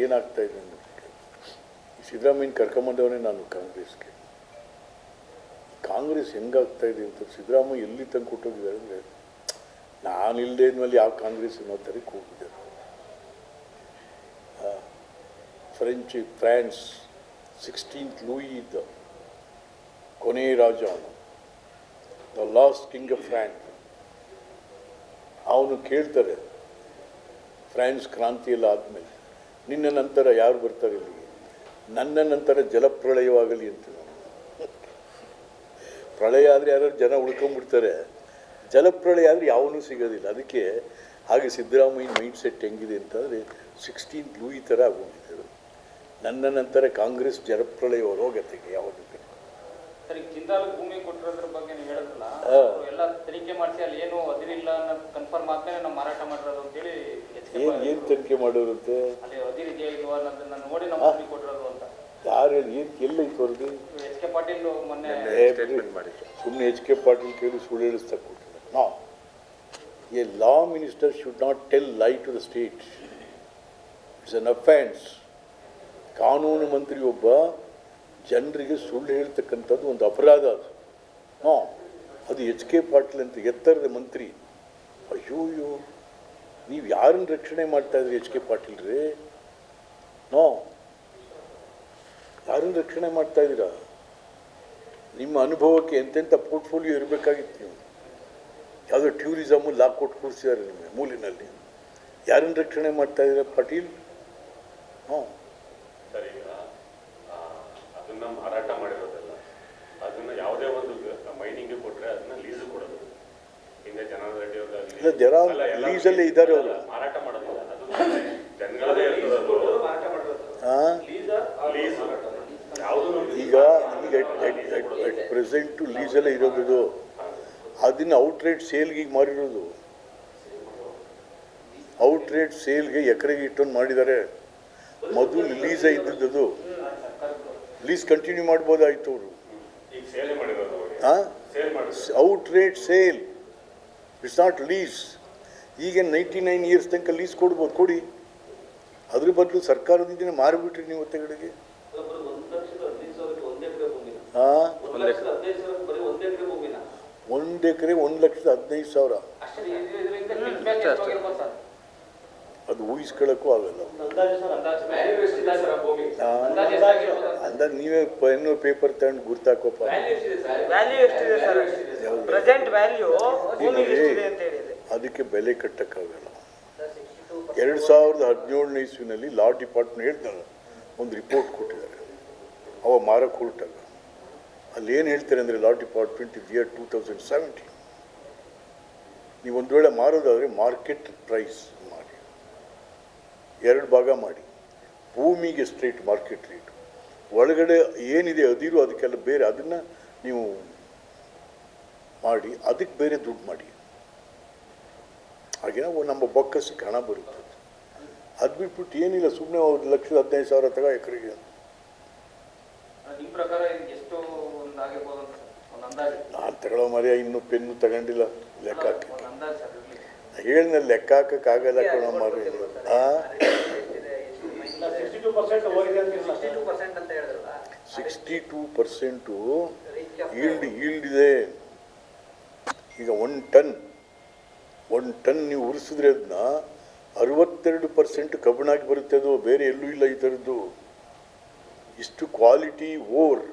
ಏನಾಗ್ತಾಯಿದೆ ಅನ್ನೋದಕ್ಕೆ. ಸಿದ್ದರಾಮಯ್ಯನ ಕರ್ಕೊಂಬಂದವನೇ ನಾನು ಕಾಂಗ್ರೆಸ್ಗೆ. ಕಾಂಗ್ರೆಸ್ ಹೆಂಗಾಗ್ತಾಯಿದೆ ಅಂತ ಸಿದ್ದರಾಮಯ್ಯ ಎಲ್ಲಿ ತಂದು ಕೊಟ್ಟೋಗಿದ್ದಾರೆ ಅಂದರೆ, ನಾನು ಇಲ್ಲದೆ ಇದ್ಮೇಲೆ ಯಾವ ಕಾಂಗ್ರೆಸ್ ಅನ್ನೋ ಥರಕ್ಕೆ ಹೋಗಿದ್ದಾರೆ. ಫ್ರಾನ್ಸ್ 16th ಲೂಯಿ ಇದ್ದ ಕೊನೆಯ ರಾಜ ಅವನು, the last king of France. ಅವನು ಕೇಳ್ತಾರೆ ಫ್ರಾನ್ಸ್ ಕ್ರಾಂತಿಯೆಲ್ಲ ಆದಮೇಲೆ, ನಿನ್ನ ನಂತರ ಯಾರು ಬರ್ತಾರೆ ಇಲ್ಲಿಗೆ? ನನ್ನ ನಂತರ ಜಲಪ್ರಳಯವಾಗಲಿ ಅಂತ. ಪ್ರಳಯ ಆದರೆ ಯಾರು ಜನ ಉಳ್ಕೊಂಡ್ಬಿಡ್ತಾರೆ, ಜಲಪ್ರಳಯ ಆದರೆ ಯಾವನೂ ಸಿಗೋದಿಲ್ಲ. ಅದಕ್ಕೆ ಹಾಗೆ ಸಿದ್ದರಾಮಯ್ಯನ ಮೈಂಡ್ ಸೆಟ್ ಹೆಂಗಿದೆ ಅಂತಂದರೆ 16th ಲೂಯಿ ಥರ ಆಗೋಗಿದ್ದರು. ನನ್ನ ನಂತರ ಕಾಂಗ್ರೆಸ್ ಜಲಪ್ರಳಯ ಹೊರೋಗತೆಗೆ ಯಾವಾಗ ಸರ್, ಈಗ ಜಿಂದಾಲ್ ಭೂಮಿ ಕೊಟ್ಟಿರೋದ್ರ ಬಗ್ಗೆ ನೀವು ಹೇಳಿದ್ರಲ್ಲ, ಎಲ್ಲ ತನಿಖೆ ಮಾಡಿಸಿ ಅಲ್ಲಿ ಏನು ಅದಿರಿಲ್ಲ ಅನ್ನೋದು ಕನ್ಫರ್ಮ್ ಆದ್ಮೇಲೆ ನಾವು ಮಾರಾಟ ಮಾಡಿರೋದು ಅಂತೇಳಿ ಏನು ತನಿಖೆ ಮಾಡೋರಂತೆ? ಅಲ್ಲಿ ಅದಿರಿ ಇದೆಯಾ ಇಲ್ವಾ ಅನ್ನೋದನ್ನ ನೋಡಿ ನಾವು ಭೂಮಿ ಕೊಟ್ಟಿರೋದು ಅಂತ. ಯಾರು ಹೇಳಿ? ಏನು ಎಲ್ಲ ಇತ್ತು ಅವ್ರಿಗೆ? ಎಚ್ ಕೆ ಪಾಟೀಲ್ ಮೊನ್ನೆ ಸುಮ್ಮನೆ ಎಚ್ ಕೆ ಪಾಟೀಲ್ ಕೇಳಿ ಸುಳ್ಳು ಹೇಳಿಸ್ತಾ ಕೊಟ್ಟಿಲ್ಲ. No, a law minister should not tell lie to the state. It's an offence. ಕಾನೂನು ಮಂತ್ರಿ ಒಬ್ಬ ಜನರಿಗೆ ಸುಳ್ಳು ಹೇಳ್ತಕ್ಕಂಥದ್ದು ಒಂದು ಅಪರಾಧ. ಅದು ನೋ, ಅದು ಎಚ್ ಕೆ ಪಾಟೀಲ್ ಅಂತ ಎತ್ತರದ ಮಂತ್ರಿ. ಅಯ್ಯೋ ನೀವು ಯಾರನ್ನು ರಕ್ಷಣೆ ಮಾಡ್ತಾಯಿದ್ರಿ ಎಚ್ ಕೆ ಪಾಟೀಲ್ ರೀ? ನೋ, ಯಾರನ್ನು ರಕ್ಷಣೆ ಮಾಡ್ತಾಯಿದ್ದೀರಾ? ನಿಮ್ಮ ಅನುಭವಕ್ಕೆ ಎಂತೆಂಥ ಪೋರ್ಟ್ಫೋಲಿಯೋ ಇರಬೇಕಾಗಿತ್ತು. ನೀವು ಯಾವುದೋ ಟೂರಿಸಮು ಲಾ ಕೊಟ್ಟು ಕೂರಿಸಿದ್ದಾರೆ ನಿಮಗೆ ಮೂಲಿನಲ್ಲಿ. ಯಾರನ್ನು ರಕ್ಷಣೆ ಮಾಡ್ತಾಯಿದ್ದೀರಾ ಪಾಟೀಲ್? ಹ್ಞೂ, ಸರ್, ಈಗ ಅದನ್ನು ಮಾರಾಟ ಮಾಡಿರೋದಲ್ಲ, ಅದನ್ನು ಯಾವುದೇ ಒಂದು ಮೈನಿಂಗ್ಗೆ ಕೊಟ್ಟರೆ ಅದನ್ನು ಲೀಸು ಕೊಡೋದು. ಹಿಂದೆ ಜನಾರ್ದನ್ ರೆಡ್ಡಿ ಅವ್ರಿಗೆ ಲೀಸಲ್ಲೇ ಇದ್ದಾರೆ ಅವರು. ಮಾರಾಟ ಮಾಡೋದಿಲ್ಲ, ಅದು ಜನಗಳದೇ ಇರ್ತದೆ. ಈಗ ಅಟ್ ಪ್ರೆಸೆಂಟು ಲೀಸಲ್ಲೇ ಇರೋದು. ಅದನ್ನು ಔಟ್ರೇಟ್ ಸೇಲ್ಗೆ ಮಾರಿರೋದು. ಔಟ್ರೇಟ್ ಸೇಲ್ಗೆ ಎಕರೆಗೆ ಇಟ್ಟೊಂದು ಮಾಡಿದ್ದಾರೆ. ಮೊದಲು ಲೀಸೇ ಇದ್ದದ್ದು. ಲೀಸ್ ಕಂಟಿನ್ಯೂ ಮಾಡ್ಬೋದಾಯಿತು ಅವರು. Outright sale, it's not lease. ಈಗ 99 ಇಯರ್ಸ್ ತನಕ ಲೀಸ್ ಕೊಡ್ಬೋದು, ಕೊಡಿ. ಅದ್ರ ಬದಲು ಸರ್ಕಾರದಿಂದ ಮಾರಿಬಿಟ್ರಿ ನೀವು ಹೊತ್ತಗಡೆಗೆ. ಹಾಂ, 1 ಎಕರೆ 1,15,000. ಅದು ಊಹಿಸ್ಕೊಳ್ಳೋಕ್ಕೂ ಆಗಲ್ಲ. ಅಂದಾಜು ನೀವೇ ಪೆನ್ನು ಪೇಪರ್ ತಗೊಂಡು ಗುರ್ತಾಕೋಪ್ಪ. ಅದಕ್ಕೆ ಬೆಲೆ ಕಟ್ಟಕ್ಕಾಗಲ್ಲ. 2017ನೇ ಇಸ್ವಿನಲ್ಲಿ ಲಾ ಡಿಪಾರ್ಟ್ಮೆಂಟ್ ಹೇಳ್ತಾರೆ, ಒಂದು ರಿಪೋರ್ಟ್ ಕೊಟ್ಟಿದ್ದಾರೆ. ಅವ ಮಾರಕ್ಕೆ ಹೊರಟಾಗ ಅಲ್ಲಿ ಏನು ಹೇಳ್ತಾರೆ ಅಂದರೆ, ಲಾ ಡಿಪಾರ್ಟ್ಮೆಂಟ್ ಇಸ್ ಇಯರ್ 2017. ನೀವು ಒಂದು ವೇಳೆ ಮಾರೋದಾದರೆ ಮಾರ್ಕೆಟ್ ಪ್ರೈಸ್ ಮಾಡಿ, 2 ಭಾಗ ಮಾಡಿ. ಭೂಮಿಗೆ ಸ್ಟ್ರೇಟ್ ಮಾರ್ಕೆಟ್ ರೇಟು, ಒಳಗಡೆ ಏನಿದೆ ಅದಿರು ಅದಕ್ಕೆಲ್ಲ ಬೇರೆ, ಅದನ್ನು ನೀವು ಮಾಡಿ ಅದಕ್ಕೆ ಬೇರೆ ದುಡ್ಡು ಮಾಡಿ. ಹಾಗೆ ನಮ್ಮ ಬೊಕ್ಕಸಕ್ಕೆ ಹಣ ಬರುತ್ತೆ. ಅದು ಬಿಟ್ಬಿಟ್ಟು ಏನಿಲ್ಲ, ಸುಮ್ಮನೆ 1,15,000 ತಗೋ ಎಕರೆಗೆ. ನಾನು ತಗೊಳ್ಳೋ ಮರ್ಯ ಇನ್ನೂ ಪೆನ್ನು ತಗೊಂಡಿಲ್ಲ, ಲೆಕ್ಕ ಹಾಕಿ ಹೇಳಿನ ಲೆಕ್ಕ ಹಾಕೋಕ್ಕಾಗಲ್ಲ ಕಣೋ ಮರಿ. 62% ಈಲ್ಡ್ ಇದೆ. ಈಗ 1 ಟನ್ ನೀವು ಉರಿಸಿದ್ರೆ ಅದನ್ನ 62% ಕಬ್ಬಿಣಾಗಿ ಬರುತ್ತೆ. ಅದು ಬೇರೆ ಎಲ್ಲೂ ಇಲ್ಲ ಈ ಥರದ್ದು. ಇಷ್ಟು ಕ್ವಾಲಿಟಿ ಓರ್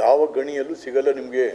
ಯಾವ ಗಣಿಯಲ್ಲೂ ಸಿಗಲ್ಲ ನಿಮಗೆ.